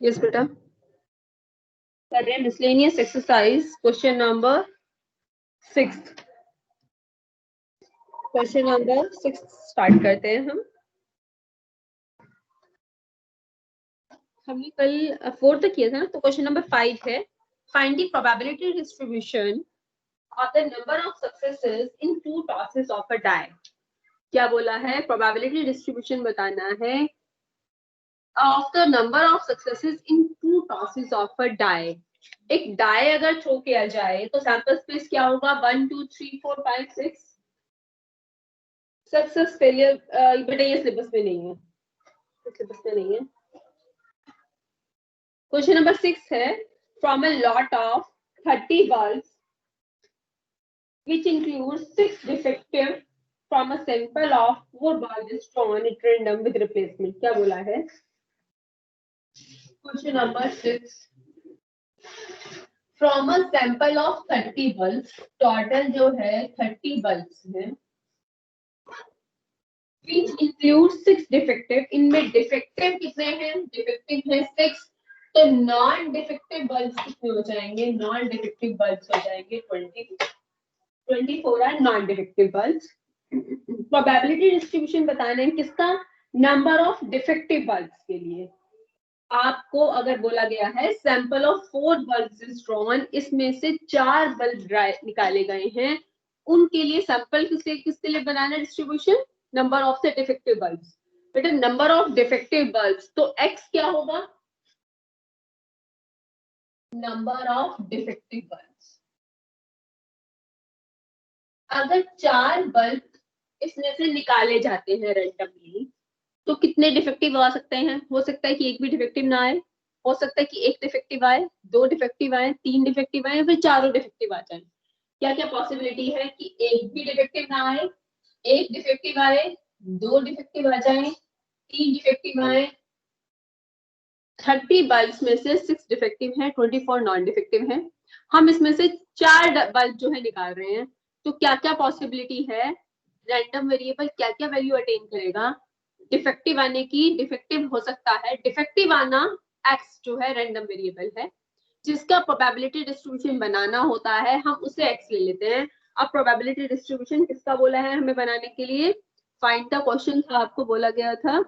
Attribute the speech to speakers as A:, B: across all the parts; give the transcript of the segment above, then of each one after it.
A: Yes बेटा, कर रहे हैं miscellaneous exercise question number 6। Question number 6 start करते हैं हम। हमने कल 4 तक किया था ना, तो क्वेश्चन नंबर 5 है, find the probability distribution of the number of successes in 2 tosses of a die. क्या बोला है? प्रोबेबिलिटी डिस्ट्रीब्यूशन बताना है of the number of successes in 2 tosses of a die. एक डाई अगर थ्रो किया जाए तो सैंपल स्पेस क्या होगा? 1 2 3 4 5 6 सक्सेस फेलियर। बेटा ये सिलेबस में नहीं है, सिलेबस में नहीं है। क्वेश्चन नंबर 6 है, from a lot of 30 bulbs which includes 6 defective from a sample of 4 bulbs drawn at random with replacement। क्या बोला है? Question number 6, from a sample of 30 bulbs, total जो है 30 बल्ब्स है, which includes 6 defective। इनमें defective कितने हैं? Defective है 6, तो नॉन डिफेक्टिव बल्ब्स कितने हो जाएंगे? नॉन डिफेक्टिव बल्ब्स हो जाएंगे 24 are non defective bulbs. Probability distribution बताना है किसका? नंबर ऑफ डिफेक्टिव बल्ब्स के लिए। आपको अगर बोला गया है sample of 4 bulbs is drawn, इसमें से 4 बल्ब निकाले गए हैं, उनके लिए सैंपल किसके लिए बनाना distribution? Number of the defective bulbs. बेटा नंबर ऑफ डिफेक्टिव बल्ब्स, तो x क्या होगा? Number of defective bulbs. अगर 4 बल्ब इसमें से निकाले जाते हैं रैंडमली, तो कितने डिफेक्टिव आ सकते हैं? हो सकता है कि एक भी डिफेक्टिव ना आए, हो सकता है कि एक डिफेक्टिव आए, 2 डिफेक्टिव आए, 3 डिफेक्टिव आए, फिर चारों डिफेक्टिव आ जाए। क्या क्या पॉसिबिलिटी है कि एक भी डिफेक्टिव ना आए, एक डिफेक्टिव आए, 2 डिफेक्टिव आ जाए, 3 डिफेक्टिव आए। 30 बल्ब में से 6 डिफेक्टिव हैं, 24 नॉन डिफेक्टिव हैं। हम इसमें से 4 बल्ब जो है निकाल रहे हैं, तो क्या क्या पॉसिबिलिटी है? रैंडम वेरिएबल क्या क्या वैल्यू अटेन करेगा डिफेक्टिव आने की? डिफेक्टिव हो सकता है, डिफेक्टिव आना x जो है रैंडम वेरिएबल है, जिसका प्रोबेबिलिटी डिस्ट्रीब्यूशन बनाना होता है, हम उसे x ले लेते हैं। अब प्रोबेबिलिटी डिस्ट्रीब्यूशन किसका बोला है हमें बनाने के लिए? फाइंड द क्वेश्चन था, आपको बोला गया था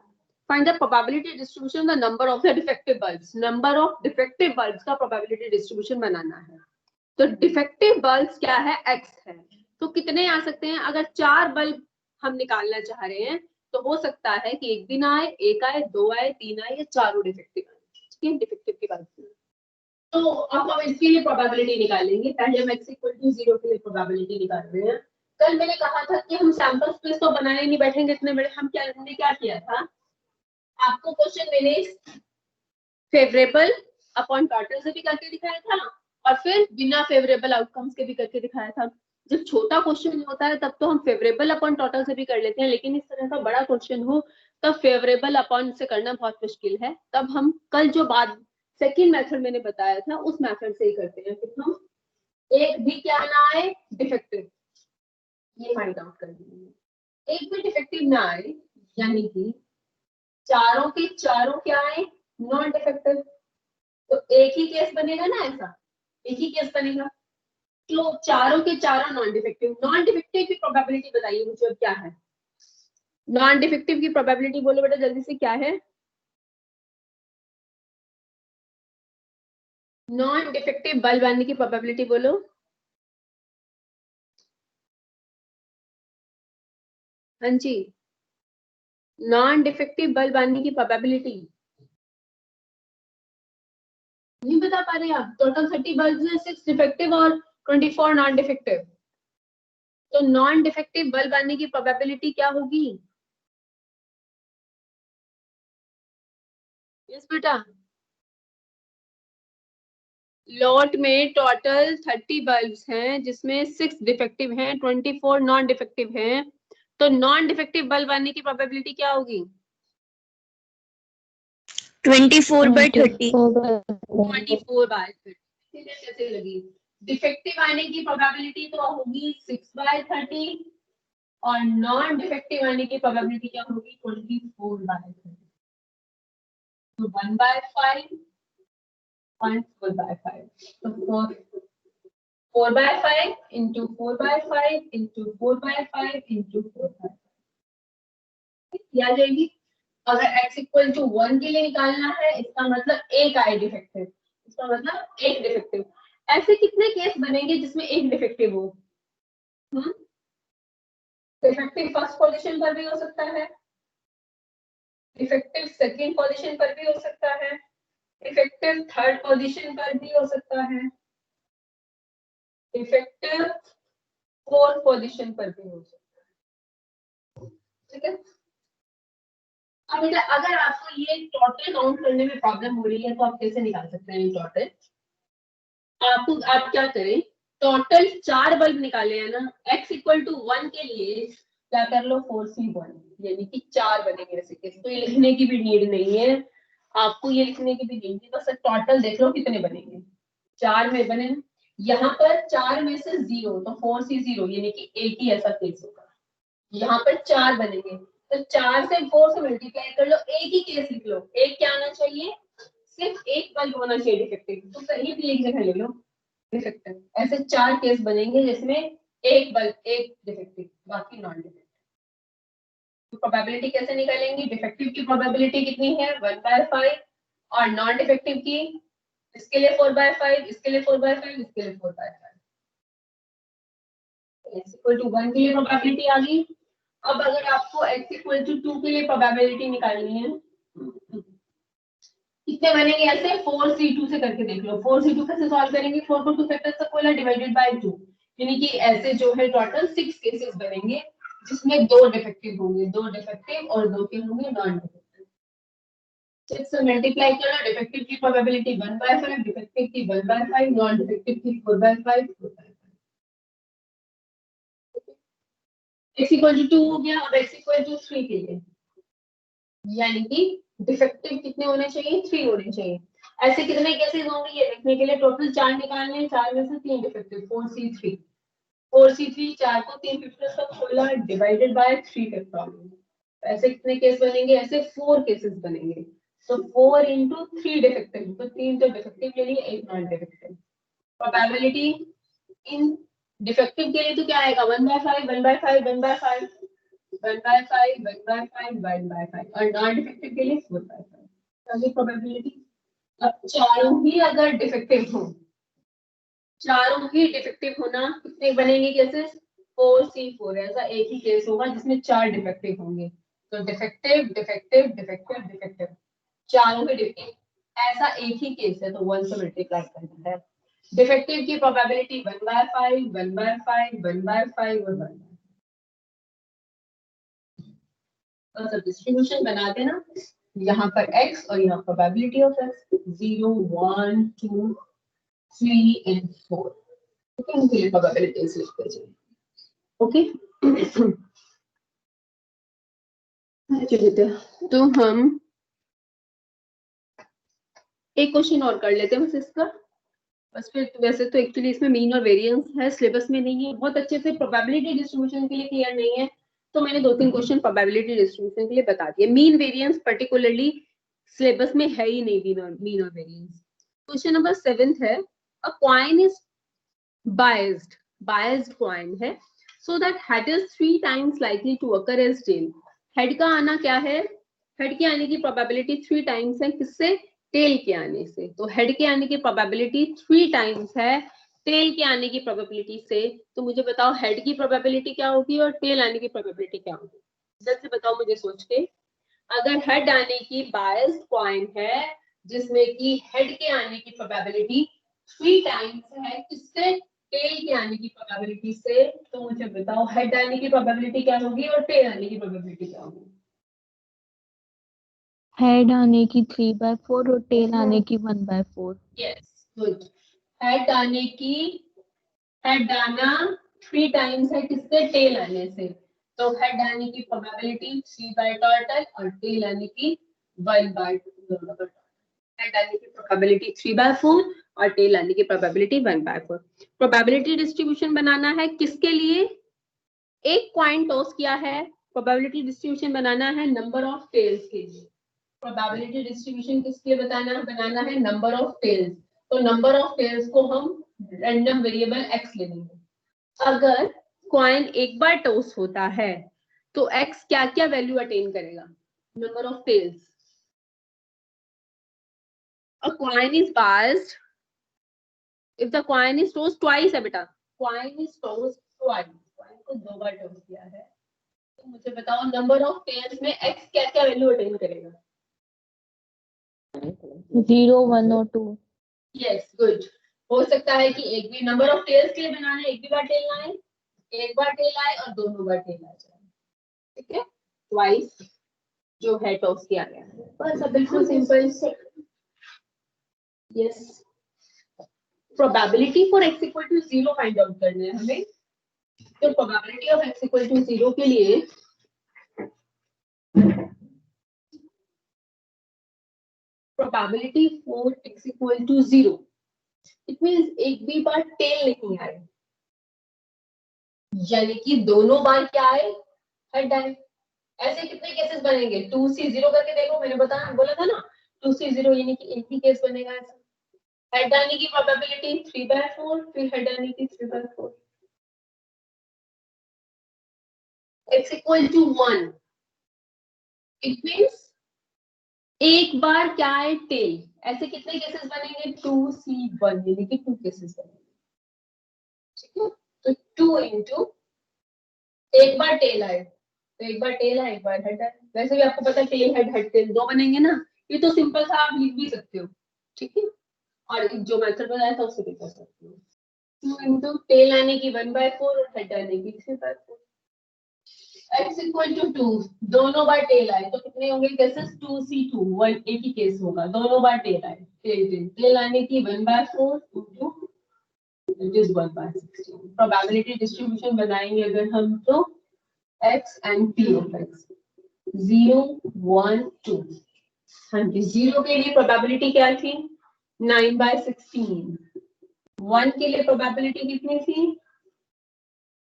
A: find the probability distribution the number of the defective bulbs। number of defective bulbs का probability distribution बनाना है। तो defective bulbs क्या है? x है। तो कितने आ सकते हैं? अगर 4 बल्ब हम निकालना चाह रहे हैं, तो हो सकता है कि एक भी ना आए, एक आए, 2 आए, 3 आए, या चारों डिफेक्टिव आए। ठीक है, डिफेक्टिव की बात है। तो अब हम इसके लिए प्रोबेबिलिटी निकालेंगे। पहले हम x इक्वल टू 0 के लिए प्रोबेबिलिटी निकाल रहे हैं। कल मैंने कहा था कि हम सैंपल स्पेस तो बनाने नहीं बैठेंगे इतने बड़े। हमने क्या किया था? आपको क्वेश्चन मैंने फेवरेबल अपॉन टोटल से भी करके दिखाया था, और फिर बिना फेवरेबल आउटकम्स के भी करके दिखाया था। जब छोटा क्वेश्चन होता है तब तो हम फेवरेबल अपॉन टोटल से भी कर लेते हैं, लेकिन इस तरह का बड़ा क्वेश्चन हो तब फेवरेबल अपॉन से करना बहुत मुश्किल है। तब हम कल जो बाद सेकेंड मेथड मैंने बताया था उस मेथड से ही करते हैं कि हम एक भी क्या ना आए डिफेक्टिव, ये फाइंड आउट कर देंगे। एक भी डिफेक्टिव ना आए, यानी कि चारों के चारों क्या आए? Non defective. तो एक ही केस बनेगा ना, ऐसा एक ही केस बनेगा। तो चारों के चारों नॉन डिफेक्टिव। नॉन डिफेक्टिव की प्रोबेबिलिटी बताइए मुझे अब क्या है? नॉन डिफेक्टिव की प्रोबेबिलिटी बोलो बेटा जल्दी से, क्या है? नॉन डिफेक्टिव बल्ब आने की प्रोबेबिलिटी बोलो। हाँ जी, नॉन डिफेक्टिव बल्ब आने की प्रोबेबिलिटी नहीं बता पा रहे आप? टोटल 30 बल्ब है, 6 डिफेक्टिव और 24 नॉन डिफेक्टिव। तो नॉन डिफेक्टिव बल्ब आने की प्रोबेबिलिटी क्या होगी? यस बेटा, लॉट में टोटल 30 बल्ब्स हैं, जिसमें 6 डिफेक्टिव हैं, 24 नॉन डिफेक्टिव हैं। तो नॉन डिफेक्टिव बल्ब आने की प्रोबेबिलिटी क्या होगी?
B: 24/30।
A: 24/30। कैसे लगी? डिफेक्टिव आने की प्रोबेबिलिटी तो होगी 6/30, और नॉन डिफेक्टिव आने की प्रोबेबिलिटी क्या होगी? 24/30। तो 1/5 0.4/5. तो 4/5 into 4/5 into 4/5 into 4/5 आ जाएगी। अगर x इक्वल टू 1 के लिए निकालना है, इसका मतलब एक आई डिफेक्टिव, इसका मतलब एक डिफेक्टिव। ऐसे कितने केस बनेंगे जिसमें एक डिफेक्टिव हो? डिफेक्टिव फर्स्ट पोजीशन पर भी हो सकता है, डिफेक्टिव सेकंड पोजीशन पर भी हो सकता है, डिफेक्टिव थर्ड पोजीशन पर भी हो सकता है, डिफेक्टिव फोर्थ पोजीशन पर भी हो सकता है। ठीक है। अब बेटा अगर आपको ये टोटल काउंट करने में प्रॉब्लम हो रही है तो आप कैसे निकाल सकते हैं टोटल? आप क्या करें, टोटल 4 बल्ब निकाले हैं ना, x इक्वल टू 1 के लिए क्या कर लो 4C1, यानी कि 4 बनेंगे ऐसे केस। तो ये लिखने की भी नीड नहीं है आपको, ये लिखने की भी नीड नहीं, बस टोटल देख लो कितने बनेंगे। 4 में बने, यहाँ पर 4 में से 0 तो 4C0, यानी कि एक ही ऐसा केस होगा। यहाँ पर 4 बनेंगे तो 4 से 4 से मल्टीप्लाई कर लो, एक ही केस लिख लो। एक क्या आना चाहिए, सिर्फ एक बल्ब होना चाहिए डिफेक्टिव, तो कहीं भी एक जगह ले लो डिफेक्टिव। ऐसे 4 केस बनेंगे जिसमें एक बल्ब एक डिफेक्टिव, बाकी नॉन डिफेक्टिव। तो प्रोबेबिलिटी कैसे निकालेंगे? डिफेक्टिव की प्रोबेबिलिटी कितनी है 1/5 और नॉन डिफेक्टिव की इसके लिए 4/5, इसके लिए 4/5, इसके लिए 4/5। x इक्वल टू 1 के लिए प्रोबेबिलिटी आ गई। अब अगर आपको x इक्वल टू 2 के लिए प्रोबेबिलिटी निकालनी है, कितने बनेंगे ऐसे? 4C2 से करके देख लो। 4C2 कैसे सॉल्व करेंगे? 4 को 2 फैक्टर्स तक बोला डिवाइडेड बाय 2, यानी कि ऐसे जो है टोटल 6 केसेस बनेंगे जिसमें 2 डिफेक्टिव होंगे, 2 डिफेक्टिव और 2 के होंगे नॉन डिफेक्टिव। 6 से मल्टीप्लाई करो, डिफेक्टिव की प्रोबेबिलिटी 1/5, डिफेक्टिव की 1/5, नॉन डिफेक्टिव की 4/5, 4/5। x इक्वल टू 2 हो गया। अब x इक्वल टू 3 के लिए, यानी कि डिफेक्टिव कितने होने चाहिए? 3 होने चाहिए। ऐसे कितने केसेस होंगे ये देखने के लिए टोटल 4 निकालने, 4 में से 3 डिफेक्टिव, 4C3। 4C3 4 को 3 फैक्टर्स तक खोला डिवाइडेड बाय 3 फैक्टोरियल। ऐसे कितने केस बनेंगे? ऐसे 4 केसेस बनेंगे। तो 4 into 3 डिफेक्टिव, तो 3 तो डिफेक्टिव के लिए, एक non defective. Probability in defective के लिए तो क्या आएगा 1/5, 1/5, 1/5, 1/5, 1/5, 1/5 और नॉन डिफेक्टिव के लिए 4/5। आगे प्रोबेबिलिटी। अब चारों ही अगर डिफेक्टिव हो, चारों ही डिफेक्टिव होना, कितने बनेंगे केसेस? 4C4। ऐसा एक ही केस होगा जिसमें 4 डिफेक्टिव होंगे। तो डिफेक्टिव डिफेक्टिव डिफेक्टिव डिफेक्टिव, चारों ही डिफेक्टिव, ऐसा एक ही केस है तो 1 से मल्टीप्लाई करना है। डिफेक्टिव की प्रोबेबिलिटी 1/5, 1/5, 1/5 और 1/5। तो डिस्ट्रीब्यूशन बना देना, यहाँ पर x और यहाँ probability of x 0, 1, 2, 3 and 4। Okay, इनके लिए प्रोबेबिलिटीज लिखते जाइए। ओके चलिए तो हम एक क्वेश्चन और कर लेते हैं बस इसका। बस फिर वैसे तो एक्चुअली इसमें मीन और वेरिएंस है, सिलेबस में नहीं है, बहुत अच्छे से प्रोबेबिलिटी डिस्ट्रीब्यूशन के लिए क्लियर नहीं है, तो मैंने 2-3 क्वेश्चन प्रोबेबिलिटी डिस्ट्रीब्यूशन के लिए बता दिए। मीन वेरिएंस पर्टिकुलरली सिलेबस में है ही नहीं, मीन और वेरिएंस। क्वेश्चन नंबर 7 है, अ कॉइन इज biased coin है, so that head is 3 times likely to occur as tail। Head का आना क्या है? हेड के आने की प्रोबेबिलिटी 3 टाइम्स है, किससे? टेल के आने से। तो हेड के आने की प्रोबेबिलिटी 3 टाइम्स है टेल के आने की प्रोबेबिलिटी से। तो मुझे बताओ हेड की प्रोबेबिलिटी क्या होगी और टेल आने की प्रोबेबिलिटी क्या होगी? जल्द से बताओ मुझे सोच के। अगर हेड आने की बायस्ड कॉइन है जिसमें कि हेड के आने की प्रोबेबिलिटी 3 टाइम्स है, किससे? टेल के आने की प्रोबेबिलिटी से। तो मुझे बताओ हेड आने की प्रोबेबिलिटी क्या होगी और टेल आने की प्रोबेबिलिटी क्या होगी?
B: हेड आने की 3/4 और टेल आने की 1/4।
A: Yes, good. हेड आना 3 टाइम्स है, किससे? टेल आने से। तो हेड आने की प्रोबेबिलिटी 3/टोटल और टेल आने की 1/2। हेड आने की प्रोबेबिलिटी 3/4 और टेल आने की प्रोबेबिलिटी 1/4। प्रोबेबिलिटी डिस्ट्रीब्यूशन बनाना है किसके लिए? एक कॉइन टॉस किया है, प्रोबेबिलिटी डिस्ट्रीब्यूशन बनाना है नंबर ऑफ टेल्स के लिए। प्रोबेबिलिटी डिस्ट्रीब्यूशन किसके लिए बनाना है? Number of tails. तो नंबर ऑफ पेयर्स को हम रैंडम वेरिएबल x ले लेंगे। अगर कॉइन एक बार टॉस होता है तो x क्या क्या वैल्यू अटेन करेगा? Number of tails. A coin is passed if the coin is tossed twice है बेटा, coin is tossed twice, coin को दो बार टॉस किया है, तो मुझे बताओ नंबर ऑफ टेल्स में x क्या क्या वैल्यू अटेन करेगा?
B: 0, 1 और 2।
A: Yes good. हो सकता है कि एक भी नंबर ऑफ टेल्स के लिए बनाना है, एक भी बार टेल आए, एक बार टेल आए और दोनों बार टेल आ जाए, ठीक है, ट्वाइस जो है टॉस किया गया है, बस अब बिल्कुल simple. Yes, probability for x equal to 0 find out करना है हमें। तो probability of x equal to 0 के लिए probability for x equal to 0 it means एक भी बार टेल नहीं आए, यानी कि दोनों बार क्या आए, हेड आए। ऐसे कितने केसेस बनेंगे? 2C0 करके देखो, मैंने बोला था ना 2C0 यानी कि एक ही केस बनेगा ऐसा। हेड आने की प्रोबेबिलिटी 3/4, फिर हेड आने की 3/4। x equal to 1 it means एक बार क्या है, टेल। ऐसे कितने केसेस बनेंगे? 2C1 यानी कि 2 केसेस बनेंगे, ठीक है। तो 2 इंटू एक बार टेल आए तो एक बार टेल है, एक बार हेड है। वैसे भी आपको पता है टेल हेड हेड टेल दो बनेंगे ना, ये तो सिंपल सा आप लिख भी सकते हो, ठीक है। और जो मेथड बताया था उससे भी कर सकते हो। 2 इंटू टेल आने की 1/4 और हेड आने की 3/4। x इक्वल टू 2, दोनों बार टेल आए तो कितने होंगे केसेस? 2C2 1 एक ही केस होगा, दोनों बार टेल आए, टेल आने की 1/4 into it is 1/16। Probability distribution बनाएंगे अगर हम तो x and p of x 0 1 2। हाँ जी, 0 के लिए प्रोबेबिलिटी क्या थी? 9/16। 1 के लिए प्रोबेबिलिटी कितनी थी?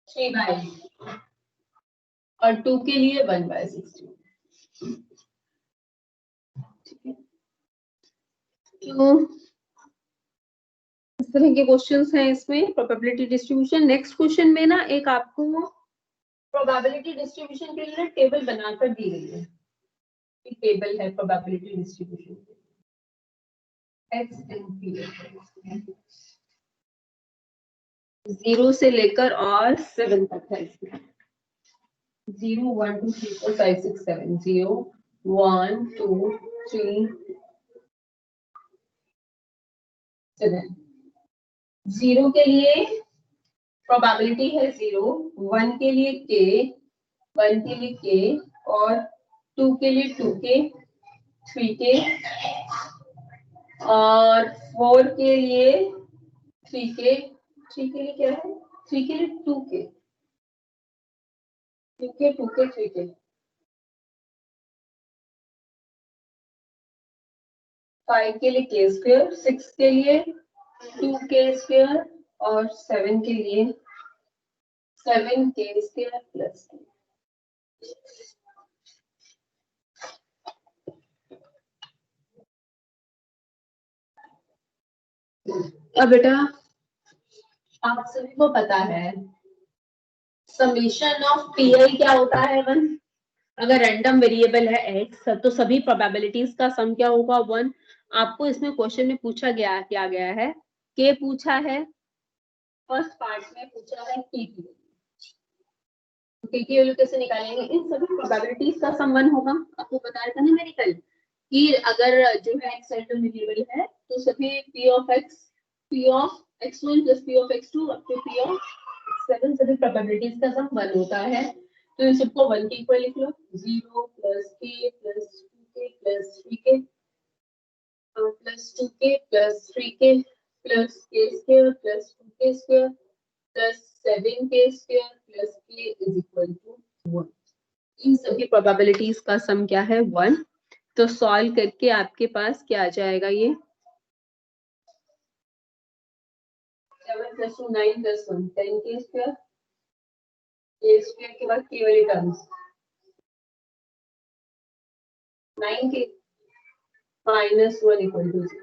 A: 3/8 और 2 के लिए 1/16। तो इस तरह के क्वेश्चंस हैं इसमें प्रोबेबिलिटी डिस्ट्रीब्यूशन। नेक्स्ट क्वेश्चन में ना एक आपको प्रोबेबिलिटी डिस्ट्रीब्यूशन के लिए टेबल बनाकर दी गई है, एक टेबल है probability distribution x and p 0 से लेकर और 7 तक है इसमें। 0 1 2 3 4 5 6 7 0 1 2 3 7। 0 के लिए प्रोबेबिलिटी है 0, 1 के लिए k, 1 के लिए k और 2 के लिए 2k, 3k और 4 के लिए 3k, 3 के लिए क्या है? 3 के लिए 2k, 2k 2k 3k, 5 के लिए k स्क्वायर, 6 के लिए 2k स्क्वायर और 7 के लिए 7k स्क्वायर प्लस k। अब बेटा आप सभी को पता है समेशन ऑफ पी क्या होता है? 1। अगर रैंडम वेरिएबल है x तो सभी प्रोबेबिलिटीज का सम क्या होगा? 1। आपको इसमें क्वेश्चन में पूछा गया क्या गया है? k पूछा है, फर्स्ट पार्ट में पूछा है k की वैल्यू कैसे निकालेंगे? इन सभी प्रोबेबिलिटीज का सम 1 होगा। आपको बताया था ना मैंने कल कि अगर जो है x रैंडम वेरिएबल है तो सभी p of x1 plus p of x2 up to p of 7 सभी प्रोबेबिलिटीज का सम 1 होता है। तो इन सबको 1 के इक्वल लिख लो, 0 plus k plus 2k plus 3k plus 2k plus 3k plus k square plus 2k square plus 7k square plus k is equal to 1। इन सभी probabilities का सम क्या है? 1। तो सॉल्व करके आपके पास क्या आ जाएगा? ये 7 plus 2 9 plus 1 10k square, k square के बाद k वाली terms 9k minus 1 equal to 0।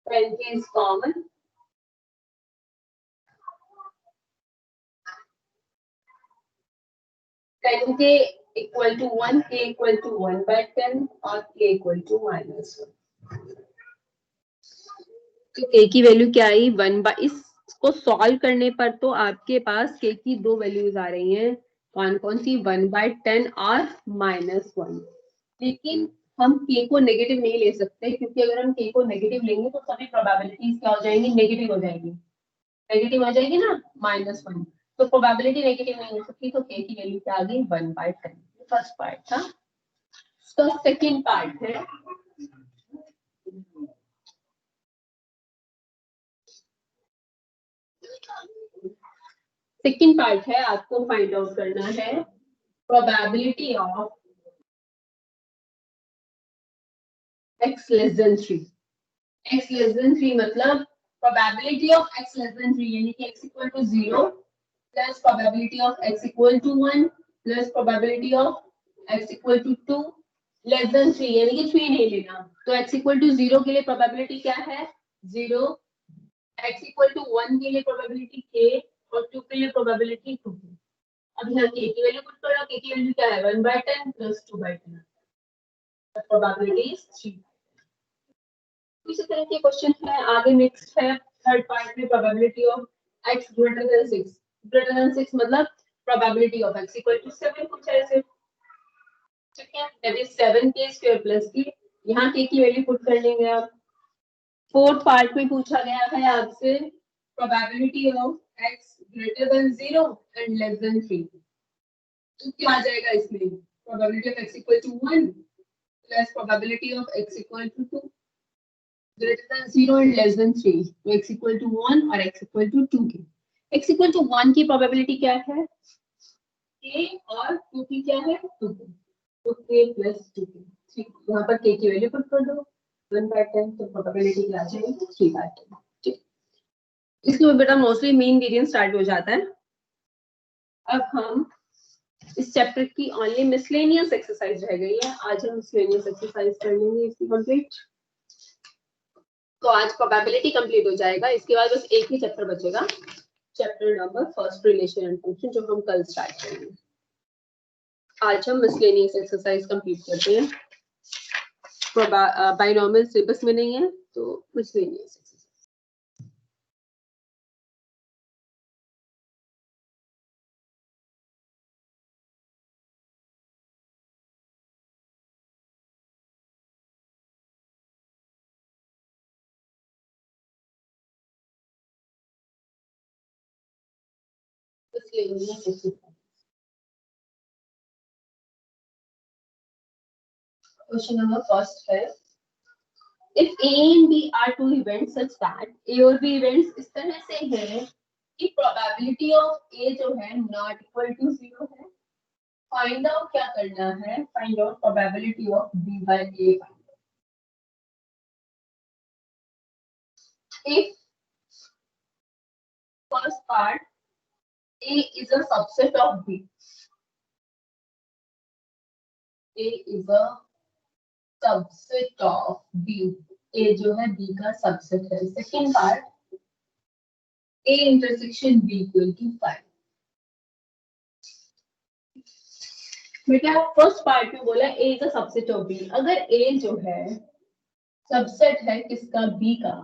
A: 10k is common. Ten k equal to 1, k equal to 1/10 और k equal to -1. तो k की वैल्यू क्या आई 1/, इसको सॉल्व करने पर तो आपके पास k की दो वैल्यूज आ रही हैं, कौन कौन सी, 1/10 और -1. लेकिन हम k को नेगेटिव नहीं ले सकते, क्योंकि अगर हम k को नेगेटिव लेंगे तो सभी प्रोबेबिलिटीज क्या हो जाएंगी, नेगेटिव हो जाएगी, नेगेटिव हो जाएगी ना, -1. तो प्रोबेबिलिटी नेगेटिव नहीं हो सकती, तो k की वैल्यू क्या आ गई 1/10. फर्स्ट पार्ट था. तो सेकंड पार्ट है, सेकंड पार्ट है आपको फाइंड आउट करना है probability of x less than 3. x less than 3 मतलब probability of x less than 3 यानी कि x equal to 0 plus probability of x equal to 1 plus probability of x equal to 2 less than 3 यानी कि 3 नहीं लेना. तो x इक्वल टू 0 के लिए प्रोबेबिलिटी क्या है 0, x इक्वल टू 1 के लिए प्रोबेबिलिटी k और 2 के लिए प्रोबेबिलिटी 2. अब यहाँ k की वैल्यू पुट करो, k की वैल्यू क्या है 1/10 प्लस 2/10. Probability is 3. इसी तरह के क्वेश्चन है आगे. नेक्स्ट है थर्ड पार्ट में probability of x greater than 6. Greater than 6 मतलब probability of x equal to 7 कुछ ऐसे. ठीक है, that is 7k² plus k. यहाँ k की वैल्यू पुट कर लेंगे आप. फोर्थ पार्ट में पूछा गया है आपसे probability of x greater than 0 and less than 3. तो क्या आ जाएगा इसमें, probability of x equal to 1 plus probability of x equal to 2 greater than 0 and less than 3. तो x equal to 1 और x equal to 2 की. x equal to 1 की probability क्या है k और 2 की क्या है 2 की. तो k plus 2 की. ठीक, यहाँ पर k की वैल्यू पुट कर दो 1/10. तो प्रोबेबिलिटी क्या आ जाएगी 3/10. ठीक, इसमें बेटा मोस्टली मीन वेरिएंस स्टार्ट हो जाता है. अब हम इस चैप्टर की ओनली मिसलेनियस एक्सरसाइज रह गई है. आज हम मिसलेनियस एक्सरसाइज कर लेंगे इसकी कंप्लीट. तो आज प्रोबेबिलिटी कंप्लीट हो जाएगा. इसके बाद बस एक ही चैप्टर बचेगा, chapter number first relation and function, जो हम कल स्टार्ट करेंगे. आज हम मिसलेनियस एक्सरसाइज कंप्लीट करते हैं. बाइनोमियल सिलेबस में नहीं है तो miscellaneous exercise. Miscellaneous exercise. Question number first है, if A and B are two events such that A और B events इस तरह से है कि probability of A जो है not equal to 0 है. फाइंड आउट क्या करना है, find out probability of B by A. If first part A is a subset of B, A is a subset of B. A जो है B का subset है. Second part A intersection B equal to 5. बेटा first part में बोला A is a subset of B. अगर A जो है सबसेट है किसका B का,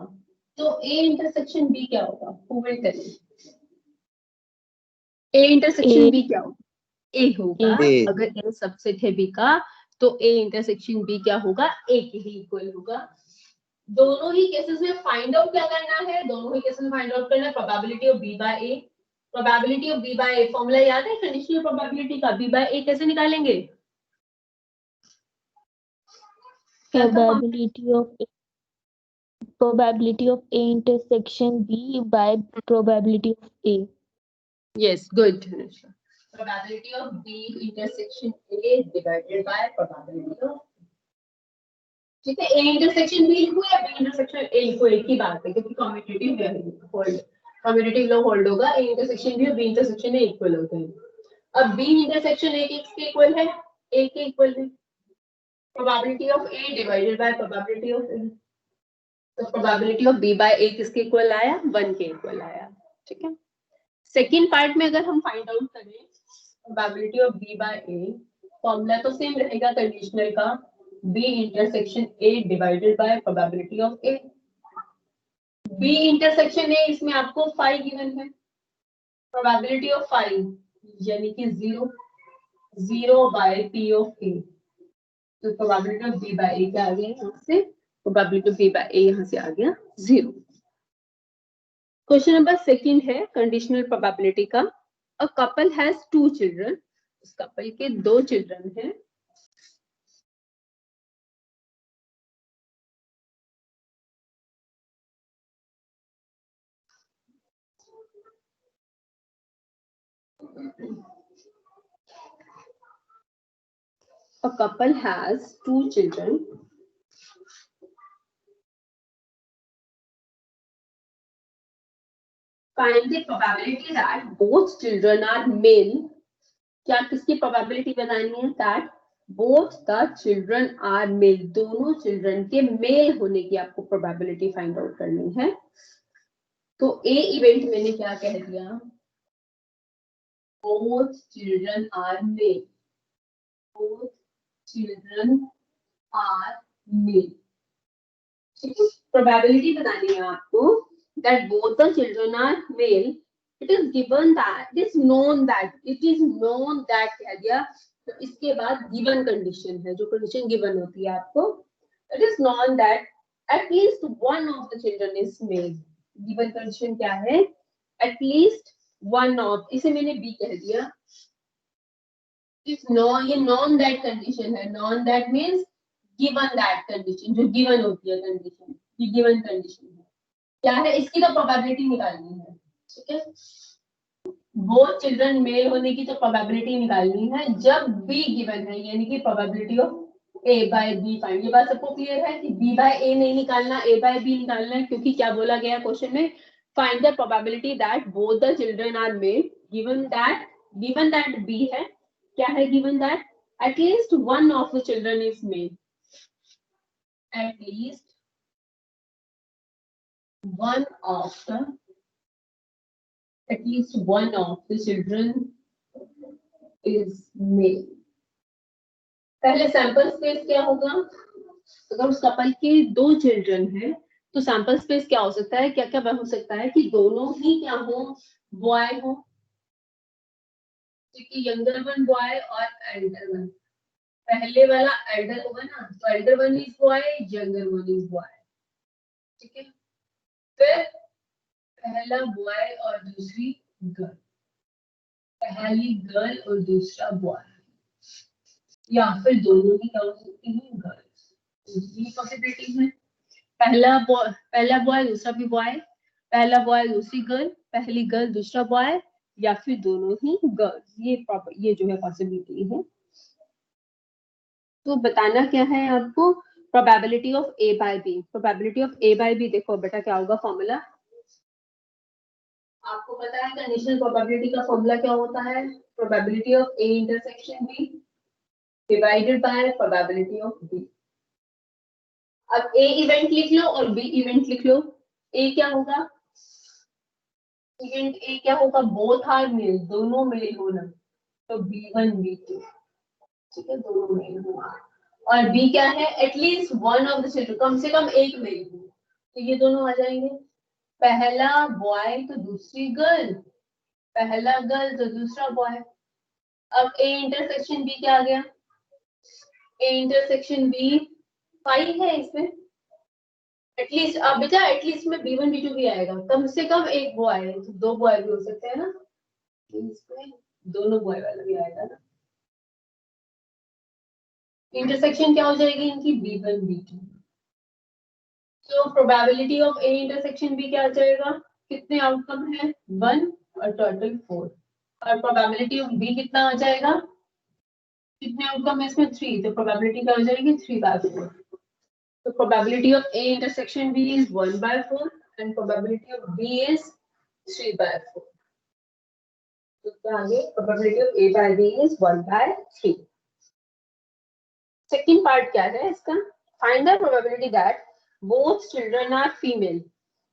A: तो A इंटरसेक्शन B क्या होगा, who will tell me. A intersection B क्या होगा, A होगा. अगर A सबसेट है B का तो A इंटरसेक्शन B क्या होगा, A के ही इक्वल होगा. दोनों ही केसेस में फाइंड आउट क्या करना है, दोनों ही केसेस में फाइंड आउट करना है probability of B by A. Probability of B by A formula याद है कंडीशनल प्रोबेबिलिटी का. B by A कैसे निकालेंगे,
B: probability of A intersection B by probability of A.
A: Yes, good. Probability of B intersection A divided by probability of. ठीक है, A intersection B लिखो या B intersection A लिखो, एक ही बात है क्योंकि commutative hold, commutative law hold होगा. A intersection B और B intersection A इक्वल होते हैं. अब B intersection A के इक्वल है, A के इक्वल है. Probability of A divided by probability of A. तो प्रोबेबिलिटी ऑफ बी बाय ए किसके इक्वल आया, 1 के इक्वल आया। ठीक है, सेकेंड पार्ट में अगर हम फाइंड आउट करें probability of B by A, formula तो सेम रहेगा कंडीशनल का, B intersection A divided by probability of A. B intersection A, इसमें आपको 5 गिवन है, प्रोबेबिलिटी ऑफ 5 यानी कि 0 बाय पी ऑफ ए, तो प्रोबेबिलिटी ऑफ बी बाय ए क्या आ गया यहाँ से, प्रोबेबिलिटी ऑफ बी बाय ए यहाँ से आ गया 0। क्वेश्चन नंबर सेकंड है कंडीशनल प्रोबेबिलिटी का। अ कपल हैज 2 चिल्ड्रन, उस कपल के 2 चिल्ड्रन हैं। A couple has 2 children. Find the probability that both children are male. क्या किसकी probability बतानी है, that both the children are male, दोनों children के male होने की आपको probability find out करनी है। तो A event मैंने क्या कह दिया, both children are male, both children are male। ठीक है, probability बतानी है आपको that both the children are male, it is given that, it is known that, it is known that कह दिया, तो इसके बाद given condition है, जो condition given होती है आपको, it is known that at least one of the children is male। given condition क्या है, at least one of, इसे मैंने B कह दिया, इस known, ये known that condition है, known that means given that condition, जो given होती है condition, ये given condition है, क्या है, इसकी तो प्रोबेबिलिटी निकालनी है। ठीक है, बोथ चिल्ड्रन मेल होने की तो प्रोबेबिलिटी निकालनी है जब बी गिवन है, यानी कि probability of A by B find. ये बात सबको क्लियर है कि बी बाय ए नहीं निकालना, ए बाय बी निकालना है, क्योंकि क्या बोला गया क्वेश्चन में, find the probability that both the children are male, given that B है, क्या है given that at least one of the children is male, at least one of the children is male। पहले सैंपल स्पेस क्या होगा, अगर उस couple के 2 children हैं तो सैंपल स्पेस क्या हो सकता है, क्या क्या हो सकता है कि दोनों ही क्या हो, बॉय हो, क्योंकि यंगर वन बॉय और एल्डर वन, पहले वाला एल्डर होगा ना, तो Elder one is boy, younger one is boy. ठीक है, फिर पहला बॉय और दूसरी गर्ल, पहली गर्ल और दूसरा बॉय, या फिर दोनों ही क्या हो सकती हैं, गर्ल्स, दूसरी पॉसिबिलिटी है, पहला बॉय दूसरा भी बॉय, पहला बॉय दूसरी गर्ल, पहली गर्ल दूसरा बॉय, या फिर दोनों ही गर्ल्स, ये जो है पॉसिबिलिटी है। तो बताना क्या है आपको, probability of A by B, probability of A by B, देखो बेटा क्या होगा फॉर्मूला, आपको पता है कंडीशनल प्रोबेबिलिटी का फॉर्मूला क्या होता है, probability of A intersection B divided by probability of B. अब ए इवेंट लिख लो और बी इवेंट लिख लो। ए क्या होगा, इवेंट ए क्या होगा, बोथ आर मेल, दोनों मेल होना, तो B1 B2, ठीक है, दोनों मेल होना। और बी क्या है, at least one of the children, कम से कम एक मेल हो, तो ये दोनों आ जाएंगे, पहला बॉय तो दूसरी गर्ल, पहला गर्ल तो दूसरा बॉय। अब ए इंटरसेक्शन बी क्या आ गया, ए इंटरसेक्शन बी 5 है इसमें, एटलीस्ट, अब बेटा एटलीस्ट में B1 B2 भी आएगा, कम से कम एक बॉय है, तो 2 बॉय भी हो सकते हैं ना, इसमें दोनों बॉय वाला भी आएगा ना। इंटरसेक्शन क्या हो जाएगी इनकी, B1 B2। तो probability of A intersection B क्या आ जाएगा, कितने आउटकम है, 1 और टोटल 4, और प्रोबेबिलिटी ऑफ बी कितना आ जाएगा, कितने आउटकम है इसमें, 3, तो प्रोबेबिलिटी क्या हो जाएगी 3/4। तो probability of A intersection B is 1/4 and probability of B is 3/4। तो क्या आगे, probability of A by B is 1/3। Second part क्या है इसका, find the probability that both children are female,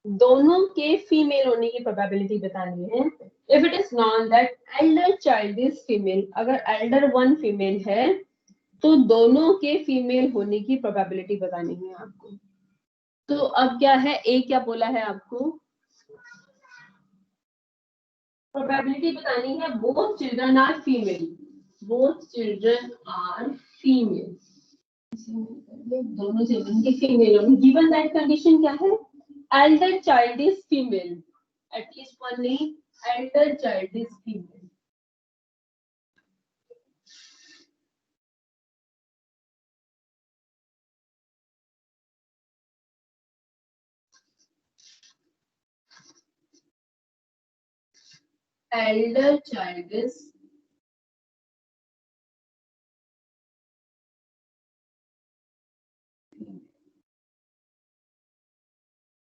A: दोनों के फीमेल होने की प्रोबेबिलिटी बतानी है। If it is known that elder child is female, अगर एल्डर वन फीमेल है तो दोनों के फीमेल होने की प्रोबेबिलिटी बतानी है आपको। तो अब क्या है, ए क्या बोला है आपको, प्रोबेबिलिटी बतानी है both children are female, both children are female, दोनों चिल्ड्रन की फीमेल होंगी। गिवन दैट कंडीशन क्या है, elder child is female, at least one नहीं, elder child is female. elder child is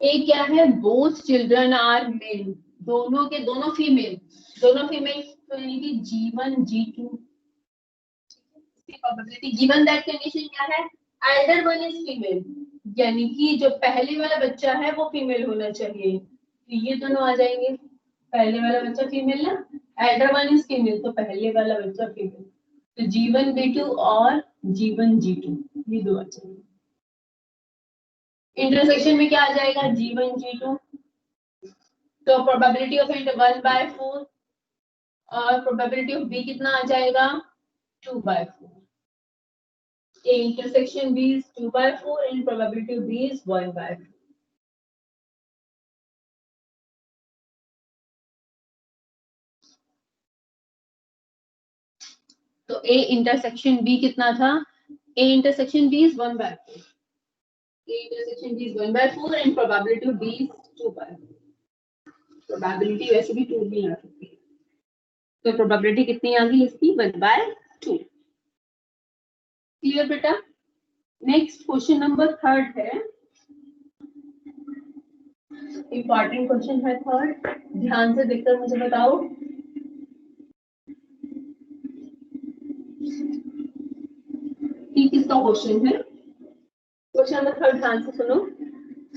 A: एक क्या है, both children are male, दोनों के दोनों फीमेल, दोनों फीमेल की G1 G2 probability. Given that condition क्या है, एल्डर वन इज फीमेल, यानी कि जो पहले वाला बच्चा है वो फीमेल होना चाहिए, तो ये दोनों आ जाएंगे, पहले वाला बच्चा फीमेल ना, एल्डर वन इज फीमेल तो पहले वाला बच्चा फीमेल, तो G1 B2 और G1 G2 ये दो आ जाएंगे। इंटरसेक्शन में क्या आ जाएगा, G1 G2, तो प्रोबेबिलिटी ऑफ इंटर 1/4 और प्रोबेबिलिटी ऑफ बी कितना आ जाएगा, 2/4। A intersection B is 2/4 and probability of B is 1/4. तो A intersection B कितना था, A intersection B is 1/4. A intersection B is 1/4 and probability of B is 2/4. Probability वैसे भी 2 भी आ सकती है, तो प्रोबेबिलिटी कितनी आ गई इसकी, 1/2। क्लियर बेटा। नेक्स्ट क्वेश्चन नंबर 3 है, इंपॉर्टेंट क्वेश्चन है 3, ध्यान से देखकर मुझे बताओ। ये किसका क्वेश्चन है, क्वेश्चन नंबर 3 ध्यान से सुनो।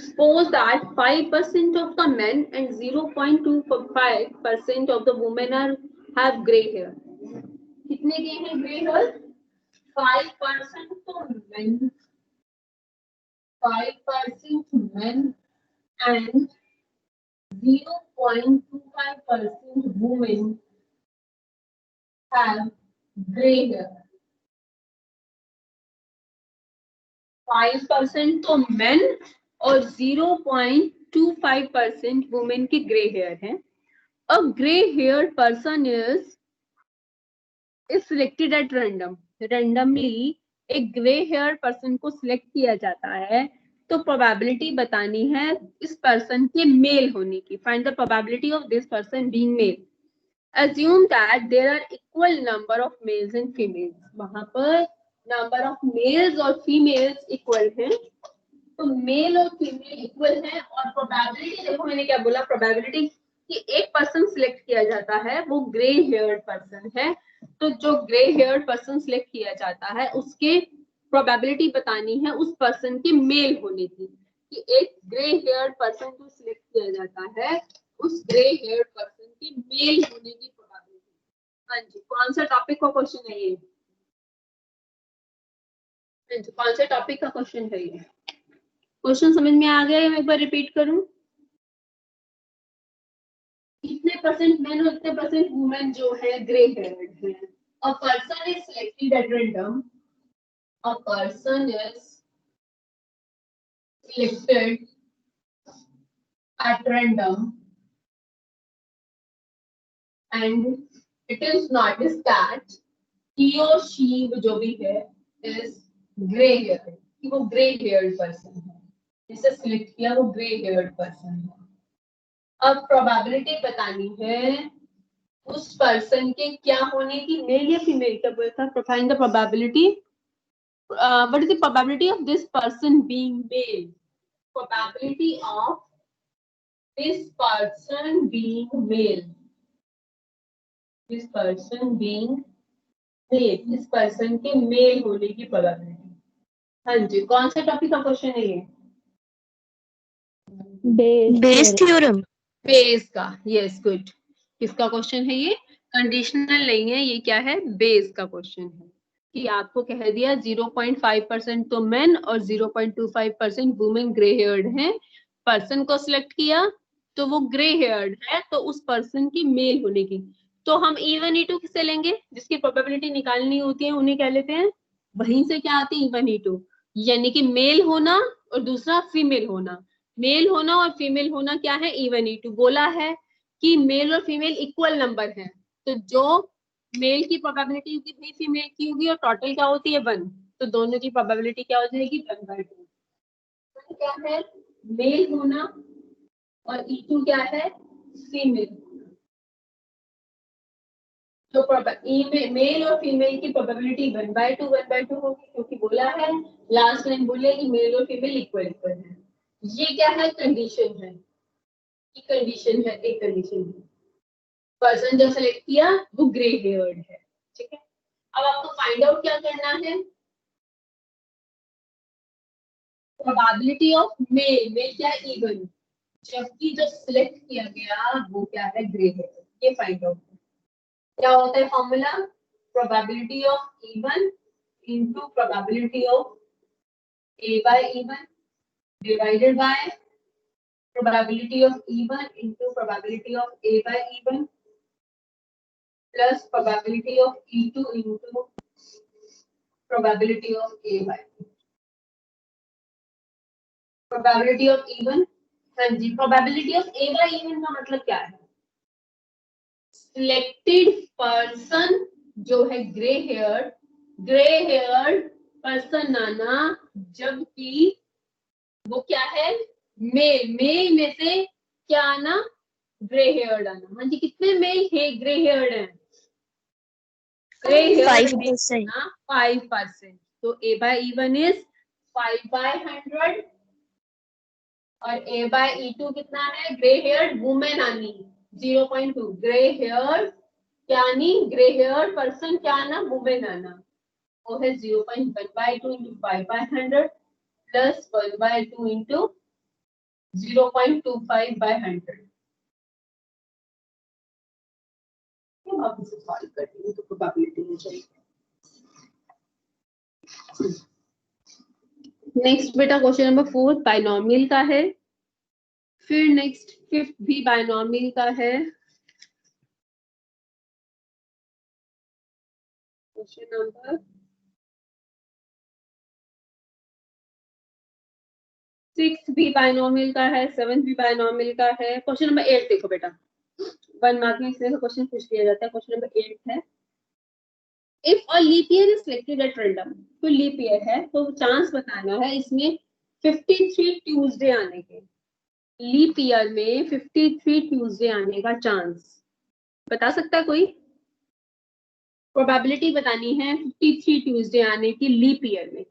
A: Suppose that 5% of the men and 0.25% of the women have gray hair. कितने के हैं ग्रे हेयर, 5% तो men, 5% men and 0.25% women have gray hair। 5% तो men और 0.25% वुमेन के ग्रे हेयर हैं। A grey hair person is selected at random, randomly एक grey hair person को सिलेक्ट किया जाता है, तो प्रोबेबिलिटी बतानी है इस पर्सन के मेल होने की। Find the probability of this person being male. Assume that there are equal number of males and females, वहां पर नंबर ऑफ मेल्स और फीमेल्स इक्वल हैं, तो मेल और फीमेल इक्वल है, और प्रोबेबिलिटी देखो मैंने क्या बोला, प्रोबेबिलिटी कि एक पर्सन सिलेक्ट किया जाता है वो ग्रे हेयर्ड पर्सन है, तो जो ग्रे हेयर्ड पर्सन सिलेक्ट किया जाता है उसके प्रोबेबिलिटी बतानी है उस पर्सन के मेल होने की, कि एक ग्रे हेयर्ड पर्सन को सिलेक्ट किया जाता है उस ग्रे हेयर्ड पर्सन के मेल होने की प्रोबेबिलिटी। हाँ जी, कौन सा टॉपिक का क्वेश्चन है ये, कौन से टॉपिक का क्वेश्चन है ये, क्वेश्चन समझ में आ गया, मैं एक बार रिपीट करूं। इतने परसेंट मेन और इतने परसेंट वुमेन जो है ग्रे हेयर्ड है। A person is selected at random, a person is selected at random and it is notice that he और शी जो भी है इज ग्रे हेयर्ड, कि वो ग्रे हेयर्ड पर्सन है, जिसे सिलेक्ट किया वो ग्रे हेयर्ड पर्सन है। अब प्रोबेबिलिटी बतानी है उस पर्सन के क्या होने की, मेल या फीमेल, क्या बोला था, find the probability, what is the probability of this person being male, probability of this person being male, this person being male, इस पर्सन के मेल होने की प्रोबेबिलिटी। हाँ जी, कौन सा टॉपिक का क्वेश्चन है ये,
B: बेस थ्योरम।
A: बेस का, यस गुड। किसका क्वेश्चन है ये? कंडीशनल नहीं है, ये क्या है? बेस का क्वेश्चन है कि आपको कह दिया 0.5% तो मेन और 0.25% वुमेन ग्रे हेयर्ड हैं। पर्सन को सिलेक्ट किया तो वो ग्रे हेयर्ड है, तो उस पर्सन की मेल होने की, तो हम E1 E2 किससे लेंगे? जिसकी प्रोबेबिलिटी निकालनी होती है उन्हें क्या लेते हैं? वहीं से क्या आती है? E1 E2, यानी कि मेल होना और दूसरा फीमेल होना। मेल होना और फीमेल होना क्या है? E1 E2। बोला है कि मेल और फीमेल इक्वल नंबर है, तो जो मेल की प्रोबेबिलिटी होगी वही फीमेल की होगी, और टोटल क्या होती है? 1। तो दोनों की प्रोबेबिलिटी क्या हो जाएगी? 1/2। तो क्या है? मेल होना, और E2 क्या है? फीमेल। तो मेल और फीमेल की प्रोबेबिलिटी 1/2 होगी, क्योंकि बोला है लास्ट लाइन बोले कि मेल और फीमेल इक्वल इक्वल है। ये क्या है? कंडीशन है, ये कंडीशन है, एक कंडीशन है। पर्सन जो सेलेक्ट किया वो ग्रे हेयर्ड है, ठीक है। अब आपको फाइंड आउट क्या करना है? प्रोबेबिलिटी ऑफ मेल, मेल क्या है? E1, जबकि जो सिलेक्ट किया गया वो क्या है? Grey hair. ये फाइंड आउट क्या होता है formula? Probability of E1 into probability of A by E1 divided by probability of E1 into probability of A by E1 plus probability of E2 into probability of A by probability of E1। हाँ जी, probability of A by E1 का मतलब क्या है? Selected person जो है grey hair person आना, जबकि वो क्या है? मेल में से क्या आना? ग्रे हेयर्ड आना। हाँ जी, कितने मेल है ग्रे हेयर्ड हैं? Grey heard
B: 5%।
A: 5%। तो A by E1 इज 5/100 और A by E2 कितना है? ग्रे हेयर्ड वुमेन आनी 0.2। ग्रे हेयर क्या आनी? ग्रे हेयर पर्सन क्या आना? वुमेन आना। वो है 0.1/2 into 5/100 प्लस 1/2 into 0.25/100। आप इसे सॉल्व करेंगे तो प्रोबेबिलिटी हो जाएगी। नेक्स्ट बेटा क्वेश्चन नंबर 4 बायनॉमियल का है। फिर नेक्स्ट 5th भी बायनॉमियल का है। क्वेश्चन नंबर 6 भी बायनॉमियल का है, 7 भी बायनॉमियल का है। क्वेश्चन नंबर 8 देखो बेटा, 1 मार्क में इस तरह का क्वेश्चन पूछ लिया जाता है। क्वेश्चन नंबर 8 है, if a leap year is selected at random, तो लीप ईयर है तो चांस बताना है इसमें 53 ट्यूसडे आने के। लीप ईयर में 53 ट्यूसडे आने का चांस बता सकता है कोई? प्रोबेबिलिटी बतानी है 53 ट्यूसडे आने की लीप ईयर में।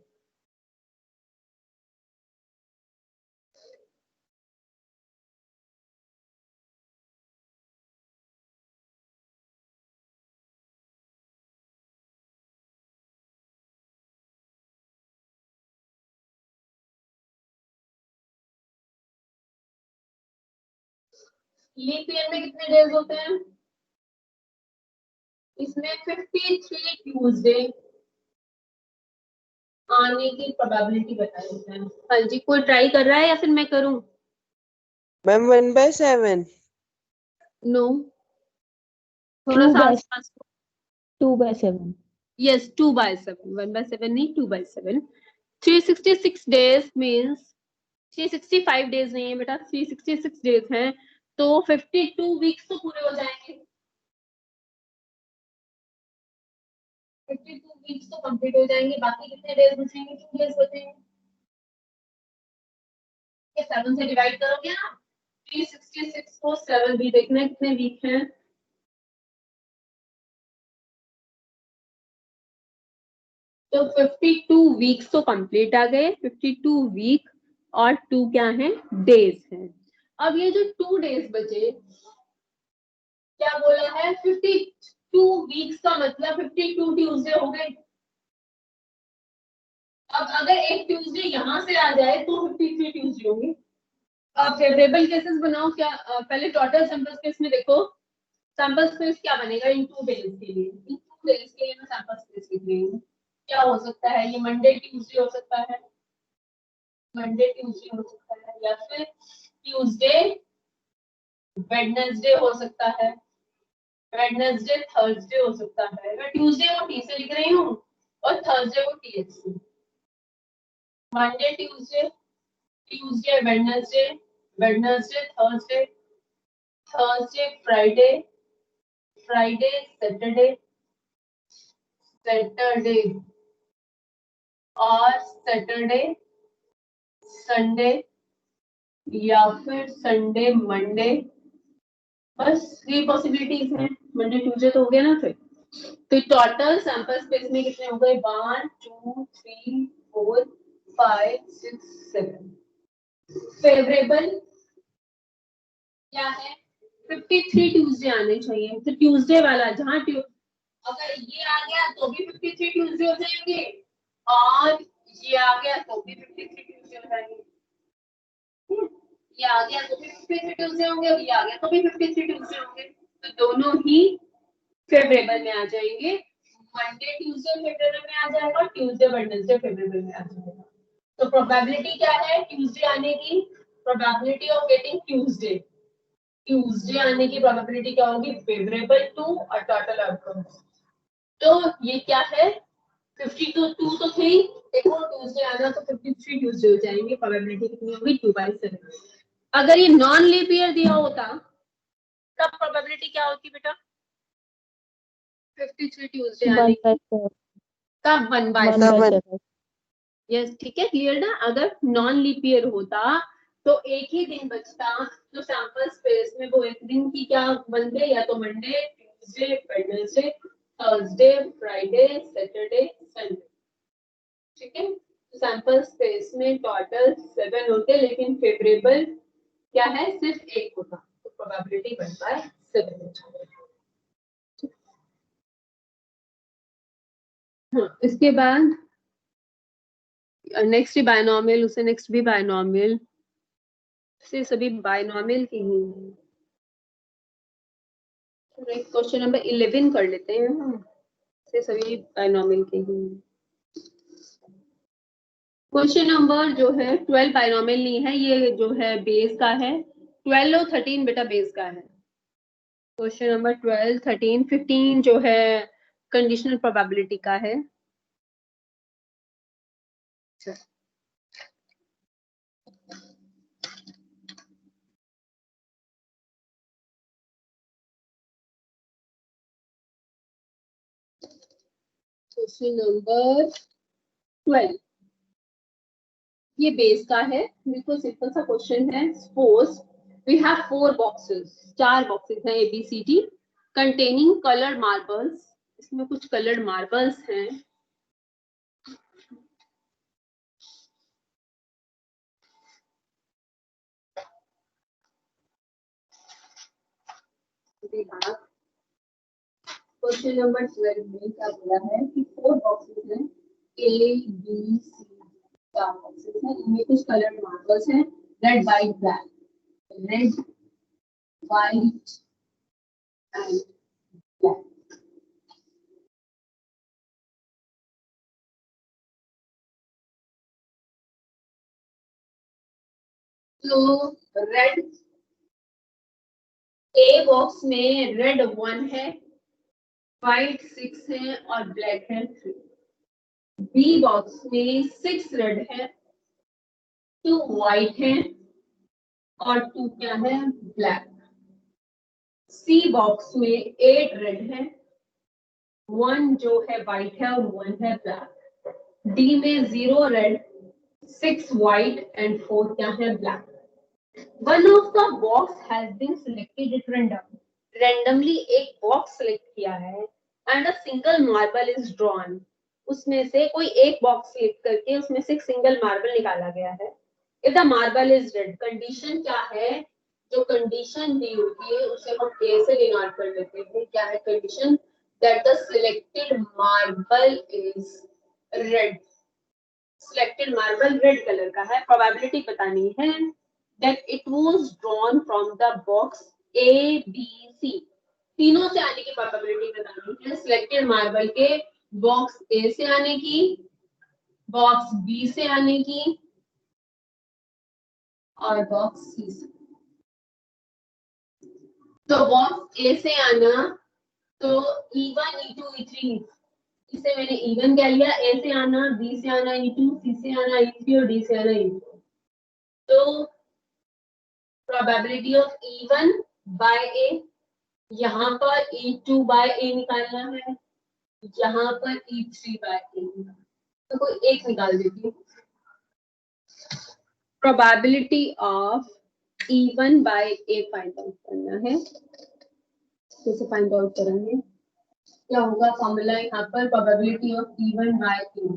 A: लीप ईयर में कितने डेज होते हैं? इसमें 53 ट्यूसडे आने की प्रोबेबिलिटी बताई है। हाँ जी, कोई ट्राई कर रहा है या फिर मैं करूं?
C: मैम 1/7।
A: नो, थोड़ा सा आसपास।
B: 2/7।
A: यस 2/7, 1/7 नहीं 2/7। 366 डेज मीन्स 365 डेज नहीं है बेटा, 366 डेज हैं, तो 52 वीक्स तो पूरे हो जाएंगे। 52 वीक्स तो कंप्लीट हो जाएंगे। बाकी कितने डेज बचेंगे? 2 डेज बचेंगे। 7 से डिवाइड करोगे ना, 366 को 7 भी देखना है कितने वीक हैं। तो 52 वीक्स तो कंप्लीट आ गए। 52 वीक और 2 क्या है? डेज हैं। अब ये जो 2 डेज बचे, क्या बोला है? 52 वीक्स का मतलब 52 ट्यूसडे हो गए। अब अगर एक ट्यूसडे यहां से आ जाए तो 53 ट्यूसडे होंगे। आप फेवरेबल केसेस बनाओ क्या? पहले टोटल सैंपल स्पेस में देखो सैंपल स्पेस क्या बनेगा इन 2 डेज के लिए। इन 2 डेज के लिए मैं सैंपल स्पेस लिख रही हूँ। क्या हो सकता है? ये मंडे ट्यूसडे हो सकता है, मंडे ट्यूसडे हो सकता है, या फिर ट्यूसडे वेडनेसडे हो सकता है, वेडनेसडे थर्सडे हो सकता है। मैं ट्यूसडे को टी से लिख रही हूँ और थर्सडे को टी एच से। Monday Tuesday, Tuesday Wednesday, Wednesday Thursday, Thursday Friday, Friday Saturday, Saturday और सैटरडे संडे, या फिर संडे मंडे। बस 3 पॉसिबिलिटीज हैं। मंडे ट्यूसडे तो हो गया ना फिर। तो टोटल सैंपल स्पेस में कितने हो गए? 1 2 3 4 5 6 7। फेवरेबल क्या है? 53 ट्यूसडे आने चाहिए। तो ट्यूसडे वाला जहां अगर ये आ गया तो भी 53 ट्यूसडे हो जाएंगे, और ये आ गया तो भी 53 ट्यूसडे हो जाएंगे। ये आ गया तो भी 53 ट्यूसडे होंगे, और ये आ गया तो भी 53 ट्यूसडे होंगे। तो दोनों ही फेवरेबल में आ जाएंगे। मंडे ट्यूसडे फेवरेबल में आ जाएगा, ट्यूसडे वेडनेसडे फेवरेबल में आ जाएगा। तो प्रोबेबिलिटी क्या है ट्यूसडे आने की? Probability of getting Tuesday, Tuesday आने की प्रोबेबिलिटी क्या होगी? फेवरेबल टू और टोटल आउटकम्स। तो ये क्या है? 52 तो थी, एक और ट्यूसडे आना तो 53 ट्यूसडे हो जाएंगे। प्रोबेबिलिटी कितनी होगी? 2/7। अगर ये नॉन लीप ईयर दिया होता तब प्रोबेबिलिटी क्या होती बेटा? 53 ट्यूसडे आने की तब 1/7। यस ठीक है, क्लियर ना? अगर नॉन लीप ईयर होता तो एक ही दिन बचता, तो सैंपल स्पेस में वो एक दिन की क्या बनते? या तो Monday Tuesday Wednesday Thursday Friday Saturday Sunday. ठीक है, सैंपल स्पेस में टोटल 7 होते, लेकिन फेवरेबल क्या है? सिर्फ एक होता। तो प्रोबेबिलिटी 1/7 हो जाएगा। हाँ, इसके बाद नेक्स्ट बायनॉमियल, उसे नेक्स्ट भी बायनॉमियल से सभी बायनॉमियल की ही क्वेश्चन नंबर 11 कर लेते हैं हम, से सभी बायनॉमियल के ही। क्वेश्चन नंबर जो है 12 बायनॉमियल नहीं है, ये जो है बेस का है। 12 और 13 बेटा बेस का है। क्वेश्चन नंबर 12 13 15 जो है कंडीशनल प्रोबेबिलिटी का है। क्वेश्चन नंबर 12 ये बेस का है। बिल्कुल सिंपल सा क्वेश्चन है। Suppose we have 4 boxes, 4 boxes हैं ABCD कंटेनिंग कलर्ड मार्बल्स। इसमें कुछ कलर्ड मार्बल्स हैं। क्वेश्चन नंबर 12 में क्या बोला है कि 4 बॉक्सेस हैं ABC, 4 बॉक्सेस हैं, इनमें कुछ कलर्ड मार्बल्स हैं red white black, red white and black. तो रेड ए बॉक्स में रेड 1 है, वाइट 6 है और ब्लैक है 3। बी बॉक्स में 6 रेड है, 2 वाइट है और 2 क्या है? ब्लैक। सी बॉक्स में 8 रेड है, 1 जो है वाइट है और 1 है ब्लैक। डी में 0 रेड, 6 वाइट एंड 4 क्या है? Black. One of the box has been selected at random. Randomly एक बॉक्स सिलेक्ट किया है and a single marble is drawn. उसमें से कोई एक बॉक्स सिलेक्ट करके उसमें से एक सिंगल मार्बल निकाला गया है। If the marble is red, condition क्या है? जो कंडीशन दी होती है उसे हम A से डिनोट कर लेते हैं। क्या है condition? That the selected marble is red. Selected marble red colour का है। प्रोबेबिलिटी बतानी है that it was drawn from the box A, B, C. तीनों से आने की प्रोबेबिलिटी बतानी है. सिलेक्टेड मार्बल के बॉक्स ए से आने की, बॉक्स बी से आने की और बॉक्स सी से. तो बॉक्स ए से आना तो E1, E2, E3, इसे मैंने E1 कह लिया. ए से आना, बी से आना E2, सी से आना E3 और डी से आना E4. तो प्रोबेबिलिटी ऑफ E1 बाय ए, यहाँ पर E2 बाय ए निकालना है, यहाँ पर E3 बाय ए. तो कोई एक निकाल देती हूँ. Probability of E1 by A find out करना है. कैसे फाइंड आउट करेंगे? क्या होगा फॉर्मूला यहाँ पर? Probability of E1 by A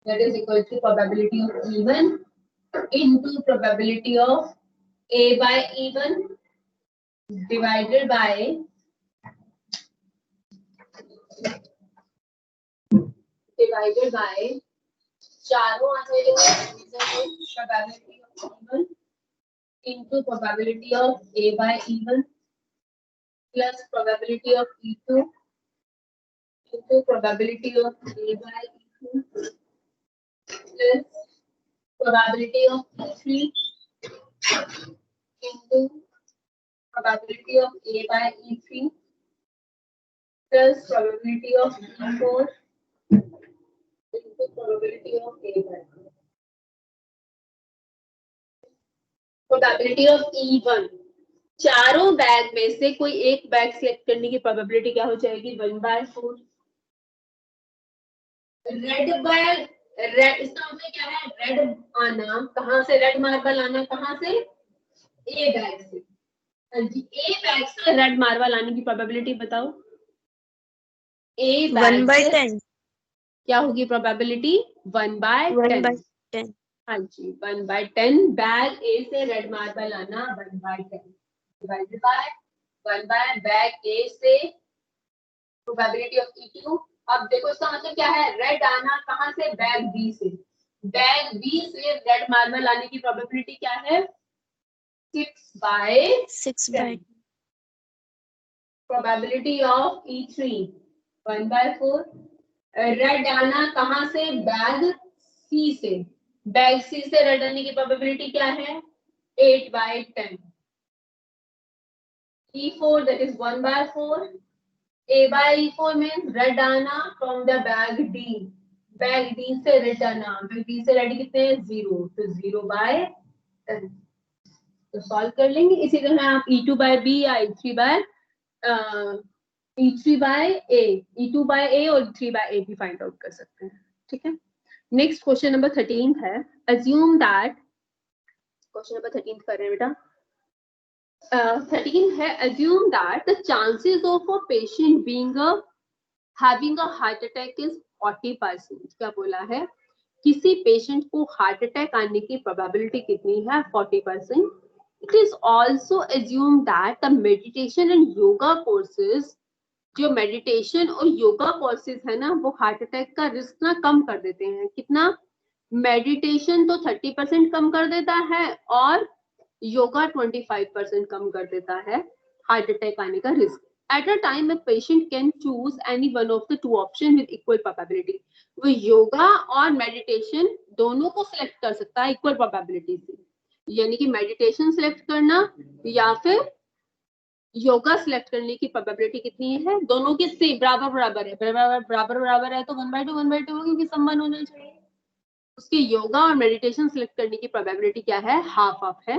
A: that is equal to probability of E1 into probability of A by E1 divided by चारों आ जाएगा probability of E1 into probability of A by E1 plus probability of E2 into probability of A by E2 plus probability of E3 into probability of A by E3 plus probability of E4 into probability of A by E4. Probability of E1, चारों bag में से कोई एक bag select करने की probability क्या हो जाएगी? 1/4. रेड बैग, रेड इसका मतलब क्या है? रेड आना कहाँ से? रेड मार्बल आना कहाँ से? ए बैग से. हाँ जी, ए बैग से रेड मार्बल आने की प्रोबेबिलिटी बताओ. ए बैग
B: 1/10.
A: क्या होगी प्रोबेबिलिटी? 1/10. हाँ जी, 1/10 बैग ए से रेड मार्बल आना 1/10 डिवाइडेड बाय 1 बाय बैग ए से प्रोबेबिलिटी ऑफ E2. अब देखो इसका मतलब क्या है? रेड आना कहाँ से? बैग बी से. बैग बी से रेड मार्बल आने की प्रोबेबिलिटी क्या है? 6/10. Probability of E3 1/4. रेड आना कहाँ से? बैग सी से. बैग सी से रेड आने की प्रोबेबिलिटी क्या है? 8/10. E4 that is 1/4. A by E4 means red आना from the bag D. Bag D से रेड आना, बैग D से रेड कितने हैं? 0. तो 0/10. तो सॉल्व कर लेंगे. इसी तरह आप E2 by B या E3 by A, E2 by A और E3 by A भी फाइंड आउट कर सकते हैं. ठीक है. नेक्स्ट क्वेश्चन नंबर 13 है. अज्यूम दैट, क्वेश्चन नंबर 13 कर रहे हैं बेटा. 13 है. Assume that the chances of a patient having a heart attack is 40%. क्या बोला है? किसी पेशेंट को हार्ट अटैक आने की प्रोबेबिलिटी कितनी है? 40%. It is also assumed that the meditation and yoga courses, जो मेडिटेशन और योगा कोर्सेज है ना, वो हार्ट अटैक का रिस्क ना कम कर देते हैं. कितना? मेडिटेशन तो 30% कम कर देता है और योगा 25% कम कर देता है हार्ट अटैक आने का risk. At a time a patient can choose any one of the two option with equal probability. वो योगा और मेडिटेशन दोनों को सिलेक्ट कर सकता है इक्वल प्रोबेबिलिटी से. यानी कि मेडिटेशन सिलेक्ट करना या फिर योगा सिलेक्ट करने की प्रोबेबिलिटी कितनी है? दोनों के सेम बराबर है. बराबर है तो 1/2 1/2 क्योंकि समान होना चाहिए. उसके योगा और मेडिटेशन सिलेक्ट करने की प्रोबेबिलिटी क्या है? हाफ ऑफ है.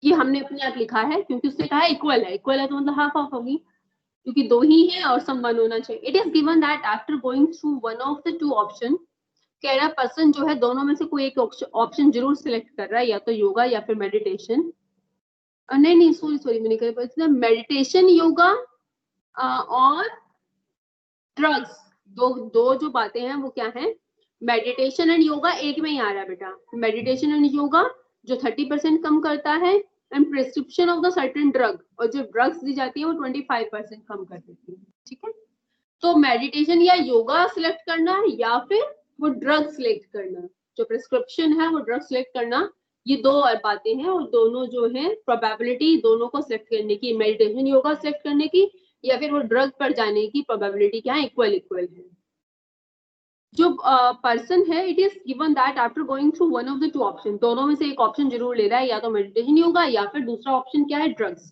A: ये हमने अपने आप लिखा है क्योंकि उससे कहा इक्वल है. इक्वल है तो मतलब हाफ ऑफ होगी क्योंकि दो ही है और समान होना चाहिए. It is given that after going through one of the two option, कह रहा पर्सन जो है दोनों में से कोई एक ऑप्शन जरूर सिलेक्ट कर रहा है, या तो योगा या फिर मेडिटेशन. नहीं सॉरी मैंने कहा मेडिटेशन, योगा और ड्रग्स. दो जो बातें हैं वो क्या है? मेडिटेशन एंड योगा एक में ही आ रहा है बेटा. मेडिटेशन एंड योगा जो 30% कम करता है, and prescription of the certain drug, और जो ड्रग्स दी जाती है वो 25% कम कर देती है. ठीक है. तो मेडिटेशन या योगा सिलेक्ट करना या फिर वो ड्रग सिलेक्ट करना, जो प्रिस्क्रिप्शन है वो ड्रग सिलेक्ट करना ये दो और बातें हैं और दोनों जो है प्रोबेबिलिटी दोनों को सिलेक्ट करने की, मेडिटेशन योगा सिलेक्ट करने की या फिर वो ड्रग पर जाने की प्रोबेबिलिटी क्या है, इक्वल इक्वल है। जो पर्सन है it is given that after going through one of the two option, दोनों में से एक ऑप्शन जरूर ले रहा है, या तो मेडिटेशन योगा या फिर दूसरा ऑप्शन क्या है, drugs.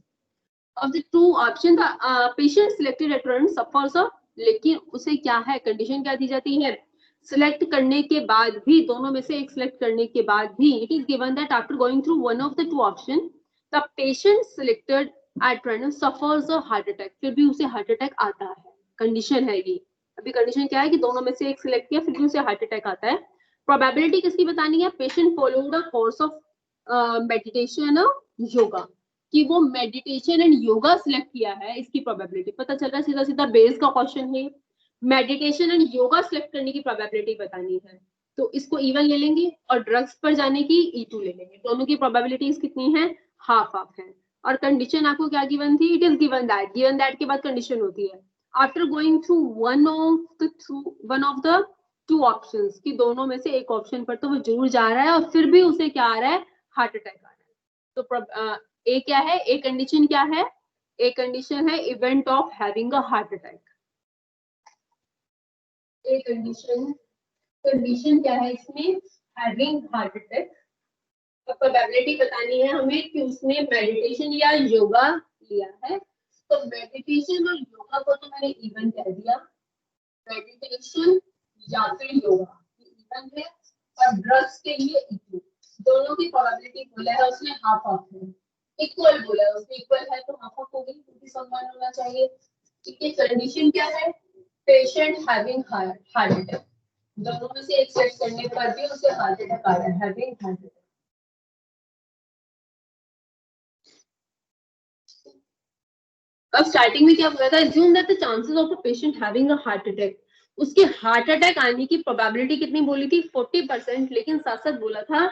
A: Of the two option the patient selected eight run suffers, लेकिन उसे क्या है, कंडीशन क्या दी जाती है, सिलेक्ट करने के बाद भी, दोनों में से एक सिलेक्ट करने के बाद भी, it is given that after going through one of the two option the patient selected at random suffers a heart attack, फिर भी उसे हार्ट अटैक आता है। कंडीशन है ये, अभी कंडीशन क्या है कि दोनों में से एक सिलेक्ट किया फिर भी उसे हार्ट अटैक आता है। प्रोबेबिलिटी किसकी बतानी है, patient followed a course of meditation yoga, कि वो मेडिटेशन एंड योगा सिलेक्ट किया है, इसकी प्रोबेबिलिटी पता चल रहा है, सीधा सीधा बेस का क्वेश्चन है, मेडिटेशन एंड योगा सिलेक्ट करने की प्रोबेबिलिटी बतानी है, तो इसको E1 ले लेंगे और ड्रग्स पर जाने की E2 ले लेंगे, दोनों की प्रोबेबिलिटीज कितनी है, हाफ हाफ है। और कंडीशन आपको क्या गिवन थी, इट इज गिवन दैट के बाद कंडीशन होती है after going through one of the two options, कि दोनों में से एक ऑप्शन पर तो वो जरूर जा रहा है और फिर भी उसे क्या आ रहा है, हार्ट अटैक आ रहा है। तो ए क्या है, ए कंडीशन क्या है, ए कंडीशन है event of having a heart attack. A condition क्या है इसमें, हैविंग हार्ट अटैक। तो प्रोबेबिलिटी बतानी है हमें कि उसने मेडिटेशन या योगा लिया है, तो मेडिटेशन और योगा को तो मैंने इवन कह दिया, मेडिटेशन या फिर योगा इवन है, और ड्रग्स के लिए इक्वल, दोनों की प्रोबेबिलिटी बोला है उसने हाफ हाफ है, इक्वल बोला है उसने, इक्वल है तो हाफ हाफ होगी, क्योंकि समान होना चाहिए। ठीक है, कंडीशन क्या है, पेशेंट हैविंग हार्ट अटैक, दोनों में से एक सेट करने पर भी उसे हार्ट अटैक आ रहा है, हैविंग हार्ट अटैक। अब स्टार्टिंग में क्या बोला था, assume that the chances of a patient having a heart attack, उसके हार्ट अटैक आने की प्रोबेबिलिटी कितनी बोली थी, 40%, लेकिन साथ साथ बोला था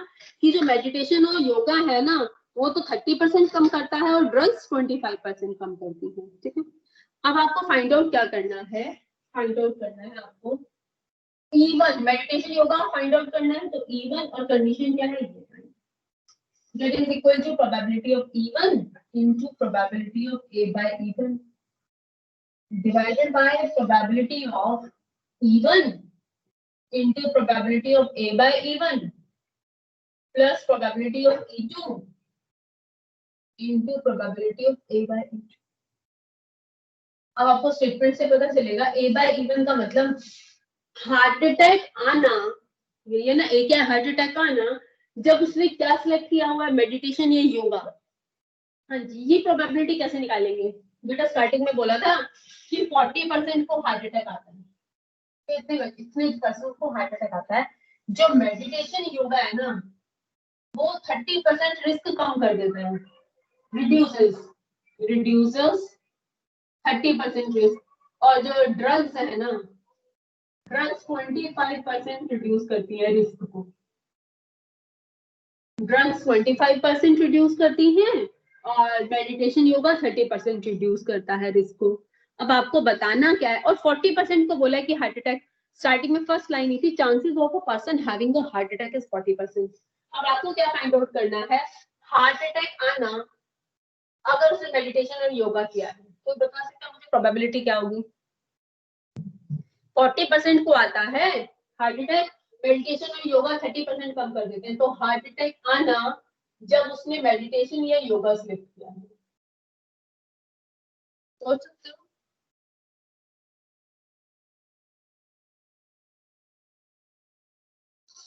A: कि जो मेडिटेशन और योगा है ना वो तो 30% कम करता है और ड्रग्स 25% कम करती है। ठीक है, अब आपको फाइंड आउट क्या करना है, फाइंड आउट करना है आपको E1, meditation yoga find out करना है, तो E1 और कंडीशन क्या है, that is equal to probability of E1 into probability of A by E1 divided by probability of E1 into probability of A by E1 plus probability of E2 into probability of A by E2। अब आपको statement से पता चलेगा A by E1 का मतलब heart attack आना, ये ना A क्या हार्ट अटैक आना, जब उसने क्या सिलेक्ट किया हुआ है, मेडिटेशन या योगा। हाँ जी, ये प्रोबेबिलिटी कैसे निकालेंगे, बेटा स्टार्टिंग में बोला था कि 40% को हार्ट अटैक आता है, इतने पर्सन को हार्ट अटैक आता है, जो मेडिटेशन योगा है ना वो 30% रिस्क कम कर देता है, रिड्यूसेस 30% रिस्क, और जो ड्रग्स है ना ड्रग्स 25% रिड्यूस करती है रिस्क को, ड्रग्स 25% रिड्यूस करती हैं और मेडिटेशन योगा 30% रिड्यूस करता है रिस्क को। अब आपको बताना क्या है, और 40% को बोला है कि हार्ट अटैक, स्टार्टिंग में फर्स्ट लाइन ही थी chances of a person having a heart attack is 40%। अब आपको क्या फाइंड आउट करना है, हार्ट अटैक आना अगर उसने मेडिटेशन और योगा किया है, तो बता सकता है मुझे प्रोबेबिलिटी क्या होगी, 40% को आता है हार्ट अटैक, मेडिटेशन और योगा 30% कम कर देते हैं, तो हार्ट अटैक आना जब उसने मेडिटेशन या योगा सिलेक्ट किया है, सोच सकते हो।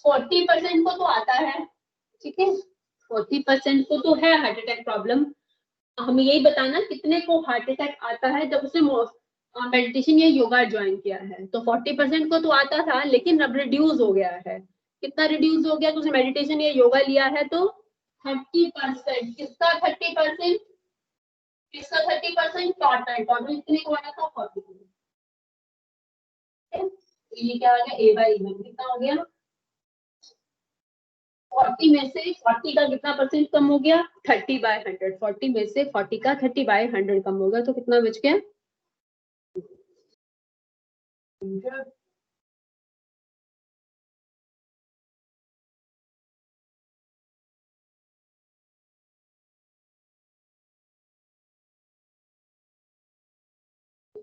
A: फोर्टी परसेंट को तो आता है, ठीक है 40% को तो है हार्ट अटैक प्रॉब्लम, हमें यही बताना कितने को हार्ट अटैक आता है जब उसने मेडिटेशन या योगा ज्वाइन किया है, तो 40% को तो आता था लेकिन अब रिड्यूस हो गया है, कितना रिड्यूस हो गया, तो उसने मेडिटेशन या योगा लिया है तो 30%, किसका 30%, किसका 30%, टोटल कितने को आया था 40%। ये क्या आ गया, ए बाई इवन कितना हो गया, 40 में से 40 का कितना परसेंट कम हो गया, 30/100, 40 में से 40 का 30/100 कम हो गया, तो कितना बच गया,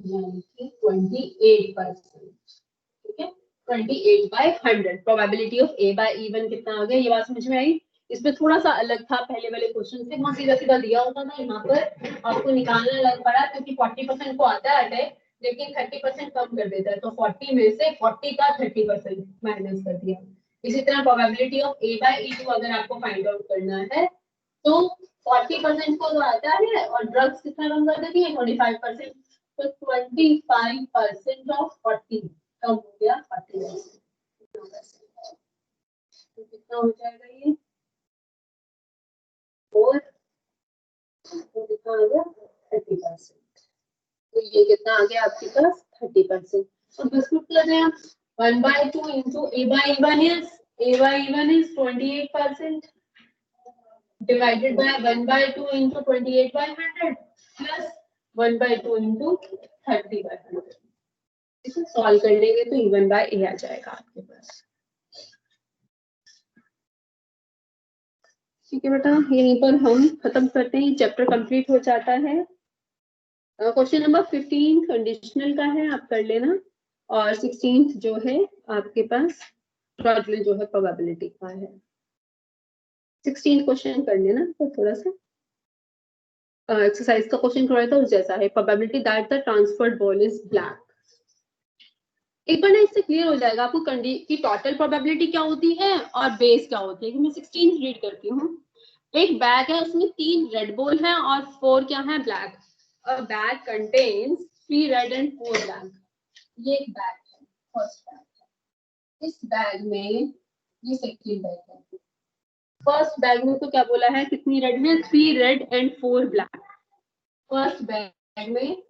A: यानी कि 28%, ठीक है। 28/100 probability of A by E1 कितना आ गया, ये बात समझ में आई। इसमें थोड़ा सा अलग था पहले वाले क्वेश्चन से, वहां सीधा सीधा दिया होता था, यहाँ पर आपको निकालना लग पड़ा क्योंकि 40% को आता है अटैक, लेकिन 30% कम कर देता है, तो 40 में से 40 का 30% माइनस कर दिया। इसी तरह probability of A by E2 अगर आपको फाइंड आउट करना है तो 40% को तो आता है और ड्रग्स कितना कम कर देती है 25%, तो 25% ऑफ 40 कम हो गया 40%, तो कितना हो जाएगा ये, और तो कितना आ गया 30%, तो ये कितना आ गया आपके पास 30%। तो बस पुट कर रहे हैं 1/2 into A by E1 is 28% divided by 1/2 into 28/100 plus 1/2 into 30/100। इसे सॉल्व कर लेंगे तो E1 by A आ जाएगा आपके पास। ठीक है बेटा, यहीं पर हम खत्म करते हैं, चैप्टर कंप्लीट हो जाता है। क्वेश्चन नंबर 15 कंडीशनल का है, आप कर लेना, और 16 जो है आपके पास टोटल जो है प्रोबेबिलिटी का है। 16 क्वेश्चन कर लेना, तो थोड़ा सा एक्सरसाइज का क्वेश्चन थोड़ा सा उस जैसा है, probability that the transferred ball is black. एक बार ना इससे क्लियर हो जाएगा आपको कि टोटल प्रोबेबिलिटी क्या होती है और बेस क्या होती है। मैं 16 रीड करती हूँ। एक बैग है, उसमें 3 रेड बॉल है और 4 क्या है black. A bag contains 3 red and 4 black. ये एक बैग है, फर्स्ट बैग है। इस बैग में ये सेकंड बैग है। फर्स्ट बैग में तो क्या बोला है, कितनी रेड है, 3 red and 4 black. First bag में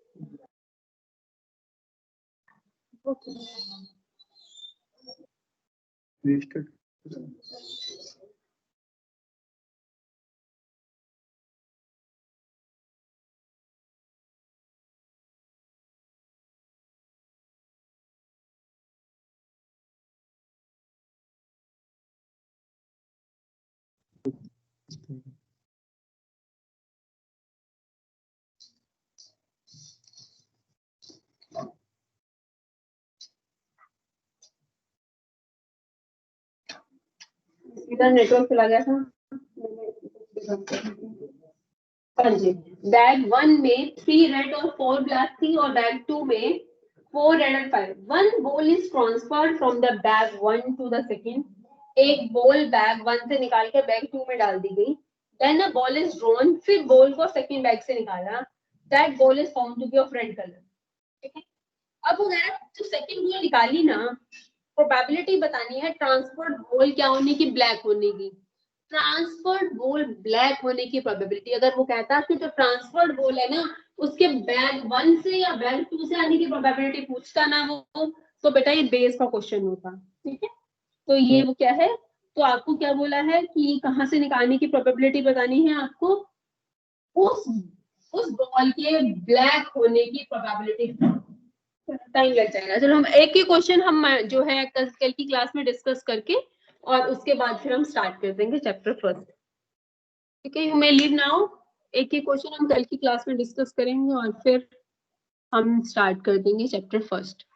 A: इधर नेटवर्क चला गया था। हाँ जी, बैग 1 में 3 रेड और 4 ब्लैक थी और बैग 2 में 4 red and 5। One ball is transferred from the bag 1 to the second. एक बॉल बैग 1 से निकाल के बैग 2 में डाल दी गई। Then a ball is drawn, फिर बॉल को सेकंड बैग से निकाला। That ball is found to be of red colour. ठीक है, अब अगर जो सेकंड बॉल निकाली ना, प्रोबेबिलिटी बतानी है ट्रांसफर्ड बॉल क्या होने की, ब्लैक होने की। ट्रांसफर्ड बॉल ब्लैक होने की प्रोबेबिलिटी, अगर वो कहता कि जो ट्रांसफर्ड बॉल है ना उसके बैग 1 से या बैग 2 से आने की प्रोबेबिलिटी पूछता ना वो, तो बेटा ये बेस का क्वेश्चन होता। ठीक है, तो ये वो क्या है, तो आपको क्या बोला है कि कहाँ से निकालने की प्रोबेबिलिटी बतानी है आपको, उस बॉल के ब्लैक होने की प्रोबेबिलिटी। टाइम लग जाएगा। चलो हम एक ही क्वेश्चन हम जो है कल की क्लास में डिस्कस करके और उसके बाद फिर हम स्टार्ट कर देंगे चैप्टर फर्स्ट। ठीक है, यू मे लीव नाउ। एक ही क्वेश्चन हम कल की क्लास में डिस्कस करेंगे और फिर हम स्टार्ट कर देंगे चैप्टर फर्स्ट।